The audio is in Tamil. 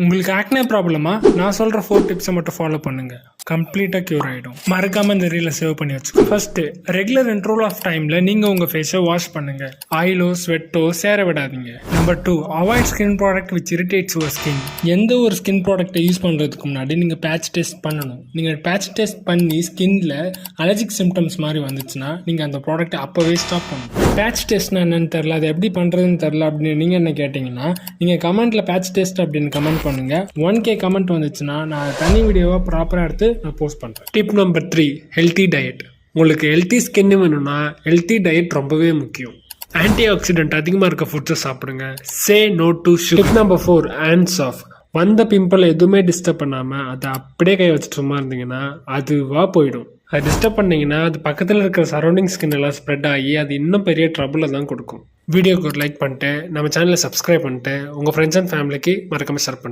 உங்களுக்கு ஆக்னே ப்ராப்ளமா? நான் சொல்கிற 4 டிப்ஸை மட்டும் ஃபாலோ பண்ணுங்கள், கம்ப்ளீட்டாக க்யூர் ஆகிடும். மறக்காமல் இந்த ரீலை சேவ் பண்ணி வச்சுக்கோங்க. ஃபர்ஸ்ட்டு, ரெகுலர் இன்டர்வல் ஆஃப் டைமில் நீங்கள் உங்கள் ஃபேஸை வாஷ் பண்ணுங்கள். ஆயிலோ ஸ்வெட்டோ சேர விடாதீங்க. Number 2, avoid skin product which irritates your skin. எந்த ஒரு ஸ்கின் ப்ராடக்ட்டை யூஸ் பண்ணுறதுக்கு முன்னாடி நீங்கள் பேட்ச் டெஸ்ட் பண்ணணும். நீங்கள் பேட்ச் டெஸ்ட் பண்ணி ஸ்கின்ல அலர்ஜிக் சிம்டம்ஸ் மாதிரி வந்துச்சுன்னா நீங்கள் அந்த ப்ராடக்ட்டை அப்போவே ஸ்டாப் பண்ணணும். பேட்ச் டெஸ்ட்னா என்னன்னு தெரில, அது எப்படி பண்ணுறதுன்னு தெரில அப்படின்னு நீங்கள் என்ன கேட்டிங்கன்னா, நீங்கள் கமெண்ட்டில் பேட்ச் டெஸ்ட் அப்படின்னு கமெண்ட் பண்ணுங்கள். 1K கமெண்ட் வந்துச்சுன்னா நான் தனி வீடியோவாக ப்ராப்பராக எடுத்து நான் போஸ்ட் பண்ணுறேன். Tip number 3, healthy diet. உங்களுக்கு ஹெல்த்தி ஸ்கின் வேணும்னா ஹெல்த்தி டயட் ரொம்பவே முக்கியம். ஆன்டி ஆக்சிடென்ட் அதிகமாக இருக்க ஃபுட்ஸை சாப்பிடுங்க. Say no to sugar. Tip number 4, hands off. வந்த பிம்பிள் எதுவுமே டிஸ்டர்ப் பண்ணாமல் அதை அப்படியே கை வச்சுட்டு சும்மா இருந்தீங்கன்னா அதுவாக போயிடும். அது டிஸ்டர்ப் பண்ணிங்கன்னா அது பக்கத்தில் இருக்கிற சரௌண்டிங் ஸ்கின் எல்லாம் ஸ்ப்ரெட் ஆகி அது இன்னும் பெரிய ட்ரபிளை தான் கொடுக்கும். வீடியோக்கு ஒரு லைக் பண்ணிட்டு நம்ம சேனலை சப்ஸ்கிரைப் பண்ணிட்டு உங்கள் ஃப்ரெண்ட்ஸ் அண்ட் ஃபேமிலிக்கு மறக்காமல் ஷேர் பண்ணுங்கள்.